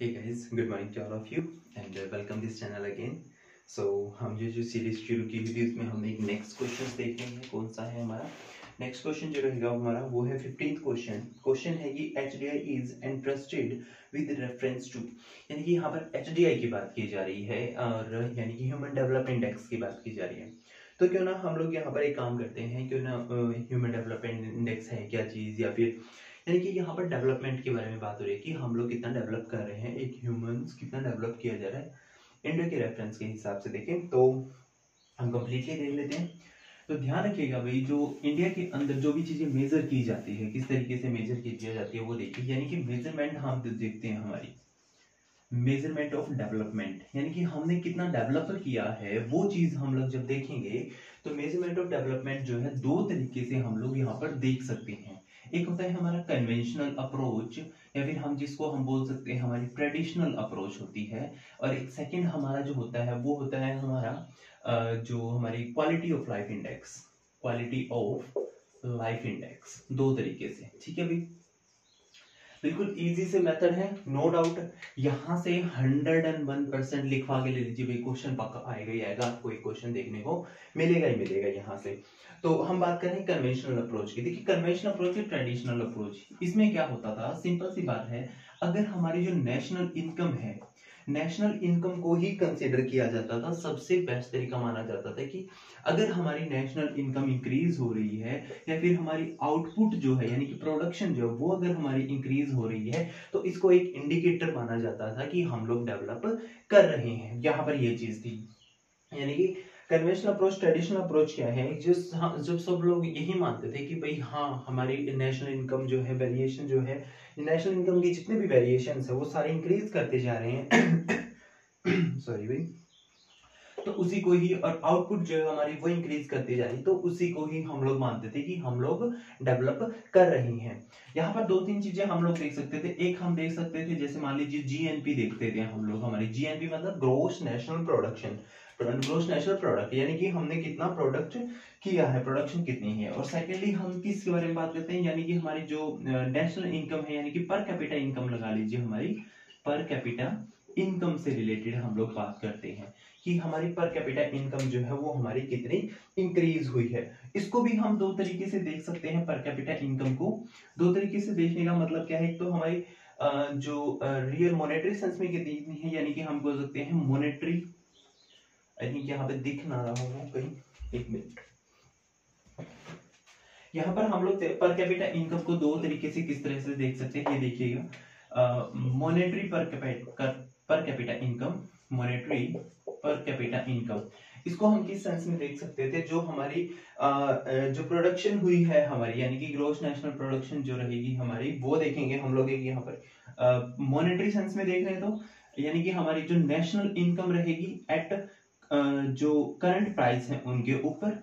Hey guys, good morning to all of you and welcome this channel again. So हम जो series शुरू की हुई थी उसमें हमने एक नेक्स्ट क्वेश्चन देखे हैं। कौन सा है हमारा नेक्स्ट क्वेश्चन जो रहेगा हमारा वो है 15th क्वेश्चन। क्वेश्चन है कि HDI is interested with reference to, यानी कि यहाँ पर HDI की बात की जा रही है और यानी कि ह्यूमन डेवलपमेंट इंडेक्स की बात की जा रही है। तो क्यों ना हम लोग यहाँ पर एक काम करते हैं, क्यों ना ह्यूमन डेवलपमेंट इंडेक्स है क्या चीज़, या फिर यानी कि यहाँ पर डेवलपमेंट के बारे में बात हो रही है कि हम लोग कितना डेवलप कर रहे हैं, एक ह्यूमंस कितना डेवलप किया जा रहा है इंडिया के रेफरेंस के हिसाब से देखें तो हम कंप्लीटली देख लेते हैं। तो ध्यान रखिएगा भाई, जो इंडिया के अंदर जो भी चीजें मेजर की जाती है, किस तरीके से मेजर की जाती है वो देखिए। यानी कि मेजरमेंट हम देखते हैं, हमारी मेजरमेंट ऑफ डेवलपमेंट, यानी कि हमने कितना डेवलप किया है वो चीज हम लोग जब देखेंगे तो मेजरमेंट ऑफ डेवलपमेंट जो है दो तरीके से हम लोग यहाँ पर देख सकते हैं। एक होता है हमारा कन्वेंशनल अप्रोच, या फिर हम जिसको हम बोल सकते हैं हमारी ट्रेडिशनल अप्रोच होती है, और एक सेकंड हमारा जो होता है वो होता है हमारा जो हमारी quality of life index, quality of life index, दो तरीके से। ठीक है भाई, बिल्कुल इजी से मेथड है, नो डाउट। यहां से 101% लिखवा के ले लीजिए भाई, क्वेश्चन पक्का आएगा ही आएगा, आपको एक क्वेश्चन देखने को मिलेगा ही मिलेगा यहाँ से। तो हम बात करें कन्वेंशनल अप्रोच की। देखिए कन्वेंशनल अप्रोच या ट्रेडिशनल अप्रोच, इसमें क्या होता था, सिंपल सी बात है, अगर हमारी जो नेशनल इनकम है, नेशनल इनकम को ही कंसिडर किया जाता था, सबसे बेस्ट तरीका माना जाता था कि अगर हमारी नेशनल इनकम इंक्रीज हो रही है या फिर हमारी आउटपुट जो है यानी कि प्रोडक्शन जो है वो अगर हमारी इंक्रीज हो रही है तो इसको एक इंडिकेटर माना जाता था कि हम लोग डेवलप कर रहे हैं। यहाँ पर ये चीज थी, यानी कि कन्वेंशनल अप्रोच ट्रेडिशनल अप्रोच क्या है, जब सब लोग यही मानते थे कि भाई हाँ हमारी नेशनल इनकम जो है, वेरिएशन जो है, नेशनल इनकम की जितने भी वेरिएशन है वो सारे इंक्रीज करते जा रहे हैं सॉरी भाई, तो उसी को ही, और आउटपुट जो है हमारी वो इंक्रीज करती जा रही, तो उसी को ही हम लोग मानते थे कि हम लोग डेवलप कर रहे हैं। यहाँ पर दो तीन चीजें हम लोग देख सकते थे। एक हम देख सकते थे, जैसे मान लीजिए जीएनपी देखते थे हम लोग, हमारी जीएनपी मतलब gross national production, gross national product, यानी कि हमने कितना प्रोडक्ट किया है, प्रोडक्शन कितनी है। और सेकेंडली हम किसके बारे में बात करते हैं, यानी कि हमारी जो नेशनल इनकम है, यानी कि पर कैपिटा इनकम लगा लीजिए, हमारी पर कैपिटा इनकम से रिलेटेड हम लोग बात करते हैं कि हमारी पर कैपिटा इनकम जो है वो हमारी कितनी इंक्रीज हुई है। इसको भी हम दो तरीके से देख सकते हैं, पर कैपिटा इनकम को दो तरीके से देखने का मतलब क्या है, तो हमारी जो रियल मॉनेटरी सेंस में कितनी है, यानी कि हम बोल सकते हैं मॉनेटरी, आई थिंक यहाँ पे दिख ना रहा हो कहीं, एक मिनट। यहाँ पर हम लोग पर कैपिटा इनकम को दो तरीके से किस तरह से देख सकते हैं, ये देखिएगा, monetary per capita income, monetary per capita income, इसको हम किस सेंस में देख सकते थे, जो हमारी जो प्रोडक्शन हुई है हमारी, यानी कि ग्रोस नेशनल प्रोडक्शन जो रहेगी हमारी, वो देखेंगे हम लोग एक यहाँ पर मॉनेटरी सेंस में देख रहे हैं, तो यानी कि हमारी जो नेशनल इनकम रहेगी एट जो करंट प्राइस है उनके ऊपर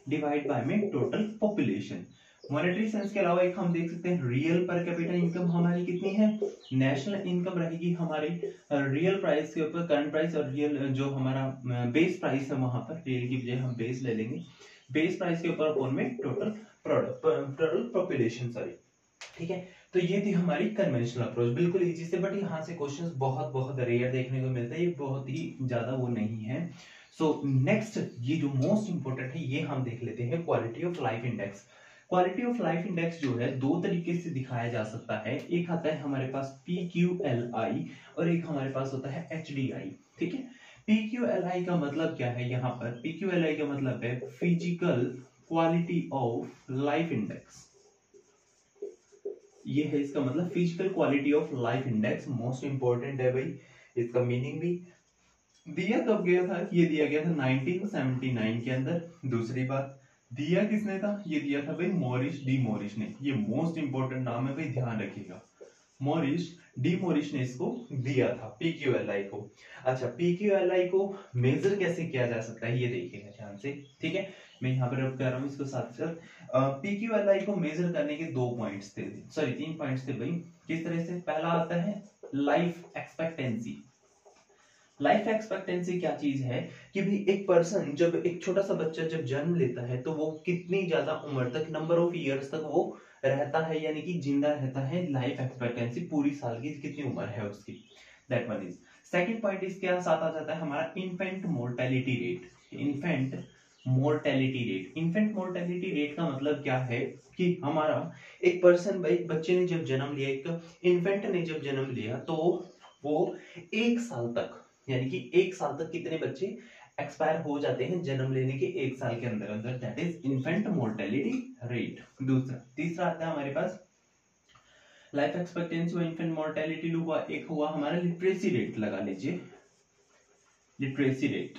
डिवाइड बाय में टोटल पॉपुलेशन। मॉनेटरी सेंस के अलावा एक हम देख सकते हैं रियल पर कैपिटा इनकम हमारी कितनी है, नेशनल इनकम रहेगी हमारी रियल प्राइस के ऊपर करंट प्राइस, और रियल जो हमारा बेस प्राइस है वहां पर रियल की बजाय हम बेस ले लेंगे, बेस प्राइस के ऊपर अपॉन में total product, total population, sorry. ठीक है, तो ये थी हमारी कन्वेंशनल अप्रोच, बिल्कुल इजी से, बट यहाँ से क्वेश्चंस बहुत बहुत रेयर देखने को मिलते हैं, ये बहुत ही ज्यादा वो नहीं है। सो नेक्स्ट, ये जो मोस्ट इंपोर्टेंट है ये हम देख लेते हैं, quality of life index. Quality of life index जो है दो तरीके से दिखाया जा सकता है, एक आता है हमारे पास PQLI और एक हमारे पास होता है HDI। ठीक है, PQLI का मतलब क्या है, यहाँ पर PQLI का मतलब है physical quality of life index, ये है इसका मतलब physical quality of life index, most important है भाई, इसका मीनिंग भी दिया कब गया था, ये दिया गया था 1979 के अंदर। दूसरी बात, दिया किसने था, ये दिया था भाई मॉरिस डी मॉरिस ने, ये मोस्ट इंपोर्टेंट नाम है भाई, ध्यान रखिएगा, मॉरिस डी मॉरिस ने इसको दिया था PQLI को। अच्छा, PQLI को मेजर कैसे किया जा सकता है ये देखिएगा ध्यान से। ठीक है, मैं यहाँ पर अब कर रहा हूँ इसको साथ साथ। PQLI को मेजर करने के दो पॉइंट्स थे, सॉरी तीन पॉइंट्स थे भाई। किस तरह से, पहला आता है लाइफ एक्सपेक्टेंसी। लाइफ एक्सपेक्टेंसी क्या चीज है कि भी एक पर्सन, जब एक छोटा सा बच्चा जब जन्म लेता है तो वो कितनी ज्यादा उम्र तक, नंबर ऑफ इयर्स तक वो रहता है, यानी कि जिंदा रहता है, लाइफ एक्सपेक्टेंसी पूरी साल की कितनी उम्र है उसकी। That one is. Second point इसके साथ आ जाता है हमारा infant mortality rate. Infant mortality rate, infant mortality rate का मतलब क्या है कि हमारा एक पर्सन, एक बच्चे ने जब जन्म लिया, एक इन्फेंट ने जब जन्म लिया, तो वो 1 साल तक, यानी कि 1 साल तक कितने बच्चे एक्सपायर हो जाते हैं जन्म लेने के 1 साल के अंदर अंदर, that is infant mortality rate. दूसरा, तीसरा आता है हमारे पास लाइफ एक्सपेक्टेंसी और इन्फेंट मोर्टेलिटी हुआ, एक हुआ हमारा लिटरेसी रेट, लगा लीजिए लिटरेसी रेट,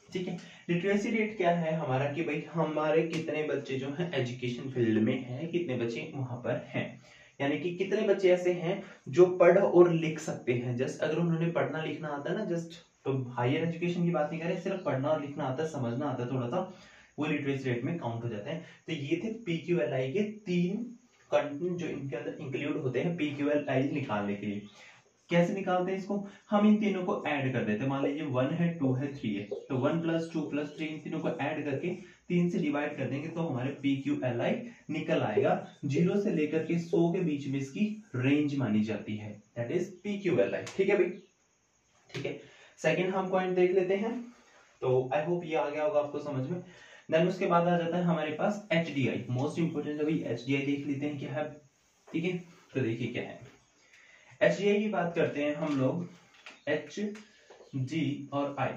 ठीक है। लिटरेसी रेट क्या है हमारा कि भाई हमारे कितने बच्चे जो हैं एजुकेशन फील्ड में हैं, कितने बच्चे वहां पर हैं, यानी कि कितने बच्चे ऐसे हैं जो पढ़ और लिख सकते हैं। जस्ट अगर उन्होंने पढ़ना लिखना आता है ना, जस्ट तो हायर एजुकेशन की बात नहीं कर रहे, सिर्फ पढ़ना और लिखना आता है, समझना आता है थोड़ा सा, वो लिटरेसी रेट में काउंट हो जाते हैं। तो ये थे PQLI के 3 कंटेंट जो इनके अंदर इंक्लूड होते हैं PQLI निकालने के लिए। कैसे निकालते हैं इसको, हम इन तीनों को ऐड कर देते हैं। मान लीजिए 1 है, 2 है, 3 है, तो 1 + 2 + 3 इन तीनों को ऐड करके 3 से डिवाइड कर देंगे तो हमारे PQLI निकल आएगा। 0 से लेकर के 100 के बीच में इसकी रेंज मानी जाती है, दैट इज PQLI। ठीक है भाई, ठीक है। सेकंड हम पॉइंट देख लेते हैं, तो आई होप ये आ गया होगा आपको समझ में। देन उसके बाद आ जाता है हमारे पास HDI, मोस्ट इंपोर्टेंट। अभी HDI देख लेते हैं क्या है, ठीक है। तो देखिए क्या है HDI की बात करते हैं हम लोग, H, G और I।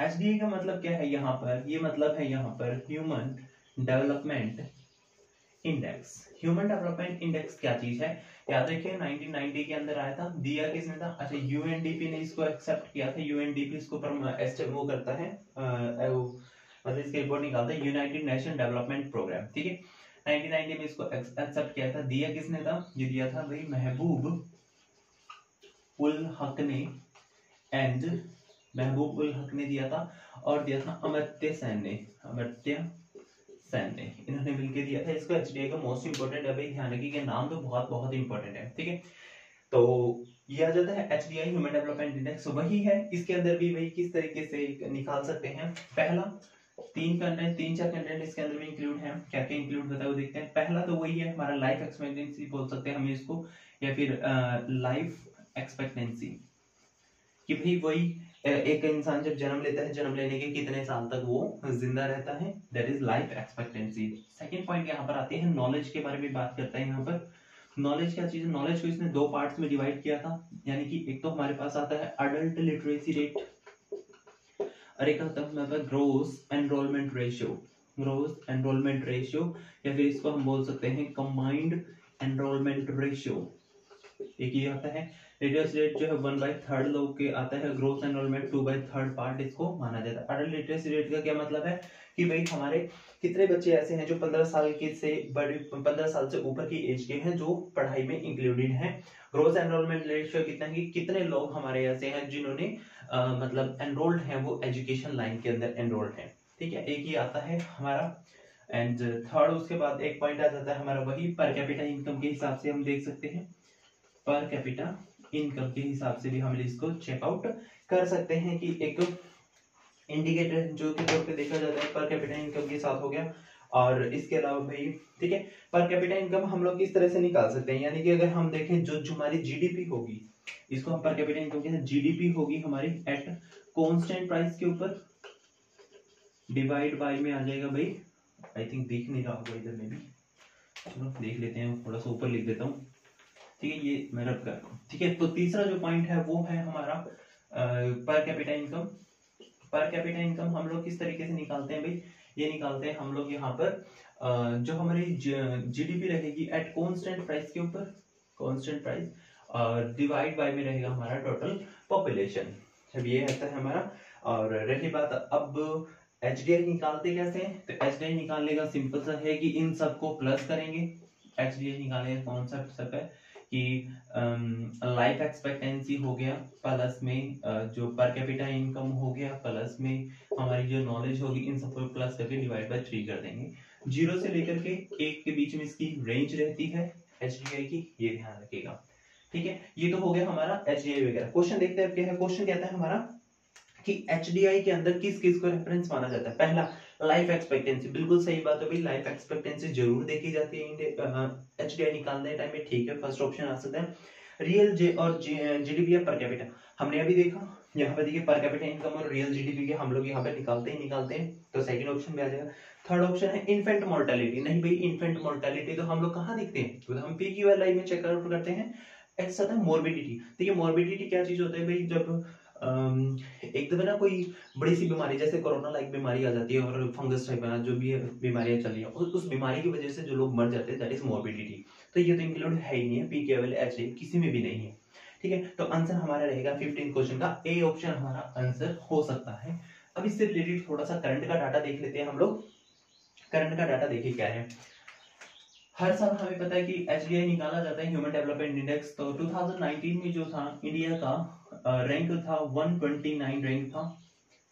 HDI का मतलब क्या है यहाँ पर, ये मतलब है यहाँ पर human development index. Human development index क्या चीज है, याद रखिए 1990 के अंदर आया था, दिया किसने था, अच्छा UNDP ने इसको एक्सेप्ट किया था। UNDP इसको वो करता है, मतलब इसकी रिपोर्ट निकालता है, यूनाइटेड नेशन डेवलपमेंट प्रोग्राम, ठीक है। 1990 में इसको एक्सेप्ट किया था। दिया किसने था, ये दिया था भाई महबूब उल हक ने, एंड महबूब उल हक ने दिया था, और दिया था अमर्त्य सेन ने, अमर्त्य सेन ने, इन्होंने मिलकर दिया था इसको। HDI का मोस्ट इंपोर्टेंट है भाई, ध्यान रखिए कि नाम तो बहुत बहुत इंपॉर्टेंट है, ठीक है। तो ये आ जाता है HDI ह्यूमन डेवलपमेंट इंडेक्स, वही है। इसके अंदर भी वही किस तरीके से निकाल सकते हैं, पहला 3-4 कंटेंट इसके अंदर भी इंक्लूड है। क्या क्या इंक्लूड होता है वो देखते हैं। पहला तो वही है हमारा लाइफ एक्सपेक्टेंसी बोल सकते हैं हम इसको, या फिर लाइफ एक्सपेक्टेंसी, कि भाई वही एक इंसान जब जन्म लेता है, जन्म लेने के कितने साल तक वो जिंदा रहता है, that is life expectancy. Second point यहाँ पर आते हैं नॉलेज के बारे में बात करते हैं। यहाँ पर नॉलेज क्या चीज है, नॉलेज को इसने 2 पार्ट्स में डिवाइड किया था, यानी कि एक तो हमारे पास आता है अडल्ट लिटरेसी रेट, और एक आता है हमारे पास gross enrolment ratio. Gross enrolment ratio, या फिर इसको हम बोल सकते हैं कंबाइंड एनरोलमेंट रेशियो। एक ये आता है लिटरेसी रेट जो है 1/3 लोग के आता है, ग्रोस एनरोलमेंट 2/3 पार्ट इसको माना जाता है। अडल्ट लिटरेसी रेट का क्या मतलब है कि भाई हमारे कितने बच्चे ऐसे हैं जो 15 साल के से बड़े, 15 साल से ऊपर की एज के हैं जो पढ़ाई में इंक्लूडेड हैं। ग्रोस एनरोलमेंट रेशियो कितना है कि कितने लोग हमारे ऐसे हैं जिन्होंने मतलब एनरोल्ड हैं, वो एजुकेशन लाइन के अंदर एनरोल्ड हैं, ठीक है। एक ही आता है हमारा, एंड थर्ड उसके बाद एक पॉइंट आ जाता है हमारा वही पर कैपिटा इनकम के हिसाब से हम देख सकते हैं, पर कैपिटा इनकम के हिसाब से भी हम इसको चेकआउट कर सकते हैं कि एक इंडिकेटर जो के तौर पे देखा जाता है पर कैपिटा इनकम के साथ हो गया। और इसके अलावा भाई, ठीक है, पर कैपिटा इनकम हम लोग किस तरह से निकाल सकते हैं, यानी कि अगर हम देखें जो हमारी GDP होगी, इसको हम पर कैपिटा इनकम के GDP होगी हमारी एट कांस्टेंट प्राइस के ऊपर, डिवाइड बाय में आ जाएगा भाई, आई थिंक दिख नहीं रहा होगा इधर में भी, चलो देख लेते हैं, थोड़ा सा ऊपर लिख देता हूँ, ठीक है, ये मैं रब कर रहा हूँ, ठीक है। तो तीसरा जो पॉइंट है वो है हमारा per capita income. Per capita income हम लोग किस तरीके से निकालते हैं भाई, ये निकालते हैं हम लोग यहाँ पर जो हमारी GDP रहेगी एट कांस्टेंट प्राइस के ऊपर, कांस्टेंट प्राइस, और डिवाइड बाय में रहेगा हमारा टोटल पॉपुलेशन, जब ये रहता है हमारा। और रही बात अब HDI निकालते कैसे हैं, तो HDI निकालने का सिंपल सा है कि इन सबको प्लस करेंगे। HDI निकालने का कॉन्सेप्ट सब है कि लाइफ एक्सपेक्टेंसी हो गया, प्लस में जो पर कैपिटा इनकम हो गया, प्लस में हमारी जो नॉलेज होगी, इन सबको प्लस करके डिवाइड बाय 3 कर देंगे। 0 से लेकर के 1 के बीच में इसकी रेंज रहती है HDI की, ये ध्यान रखिएगा, ठीक है। ये तो हो गया हमारा HDI वगैरह। क्वेश्चन देखते हैं क्या है, क्वेश्चन कहता है हमारा कि HDI के अंदर किस किस को रेफरेंस माना जाता है। पहला लाइफ एक्सपेक्टेंसी, बिल्कुल सही बात है भाई, लाइफ एक्सपेक्टेंसी जरूर देखी जाती है एचडीआई निकालने टाइम में, ठीक है। फर्स्ट ऑप्शन आ सकता है रियल जे और जीडीपी पर कैपिटा, हमने अभी देखा यहाँ पे देखिए पर कैपिटा इनकम और रियल जीडीपी के हम लोग यहाँ पे निकालते हैं, तो सेकंड ऑप्शन में आ जाएगा। थर्ड ऑप्शन है इन्फेंट मोर्टेलिटी, नहीं भाई इन्फेंट मोर्टेलिटी तो हम लोग कहाँ देखते हैं, तो हम पीक्यूआरआई में चेक आउट करते हैं। ऐसा था मोर्बिडिटी, देखिए मोर्बिडिटी क्या चीज होता है भाई, जब एक दफे ना कोई बड़ी सी बीमारी जैसे कोरोना लाइक बीमारी आ जाती है और फंगस टाइप जो भी बीमारियां चल रही है उस बीमारी की वजह से जो लोग मर जाते हैं, दैट इज मोर्बिडिटी। तो ये तो इंक्लूड है ही नहीं है, पी केवल एच किसी में भी नहीं है, ठीक है। तो आंसर हमारा रहेगा 15 क्वेश्चन का ए ऑप्शन हमारा आंसर हो सकता है। अब इससे रिलेटेड थोड़ा सा करंट का डाटा देख लेते हैं हम लोग। करंट का डाटा देखिए क्या है, हर साल हमें पता है कि एचडीआई निकाला जाता है ह्यूमन डेवलपमेंट इंडेक्स। तो 2019 में जो था इंडिया का रैंक था 129 रैंक था,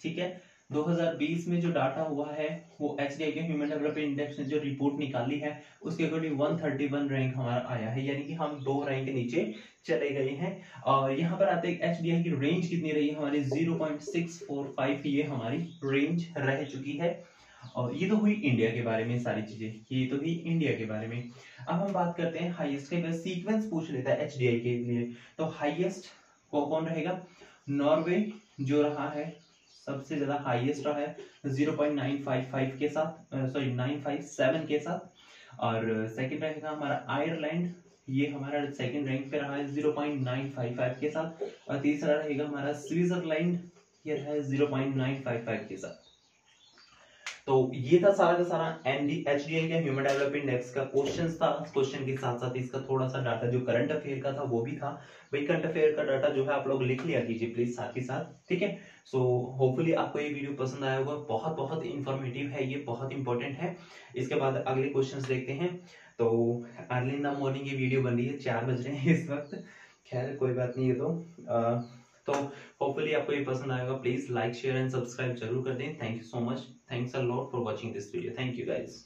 ठीक है। 2020 में जो डाटा हुआ है वो एचडीआई के ह्यूमन डेवलपमेंट इंडेक्स ने जो रिपोर्ट निकाली है उसके अकॉर्डिंग 131 रैंक हमारा आया है, यानी कि हम 2 रैंक नीचे चले गए हैं। और यहाँ पर आते हैं एचडीआई की रेंज कितनी रही है हमारी 0.645, ये हमारी रेंज रह चुकी है। और ये तो हुई इंडिया के बारे में सारी चीजें, ये तो हुई इंडिया के बारे में। अब हम बात करते हैं हाईएस्ट के, सीक्वेंस पूछ लेता है एचडीआई के लिए, तो हाईएस्ट कौन रहेगा, नॉर्वे जो रहा है सबसे ज्यादा हाईएस्ट रहा है 0.955 के साथ, सॉरी 957 के साथ। और सेकंड रहेगा हमारा आयरलैंड, ये हमारा सेकंड रैंक पे रहा है 0.955 के साथ। और तीसरा रहेगा हमारा स्विट्जरलैंड, ये रहा है 0.955 के साथ। तो ये था सारा का सारा एचडीआई का ह्यूमन डेवलपमेंट इंडेक्स का क्वेश्चन था। क्वेश्चन के साथ साथ इसका थोड़ा सा डाटा जो करंट अफेयर का था वो भी था। भाई करंट अफेयर का डाटा जो है आप लोग लिख लिया कीजिए प्लीज साथ ही साथ, ठीक है। सो होपफुली आपको ये वीडियो पसंद आया होगा, बहुत बहुत इंफॉर्मेटिव है, ये बहुत इंपॉर्टेंट है। इसके बाद अगले क्वेश्चन देखते हैं। तो अर्ली इन द मॉर्निंग ये वीडियो बन रही है, 4 बज रहे हैं इस वक्त, खैर कोई बात नहीं है। तो होपफुली आपको ये पसंद आएगा, please like share and subscribe जरूर कर दें। Thank you so much, thanks a lot for watching this video, thank you guys.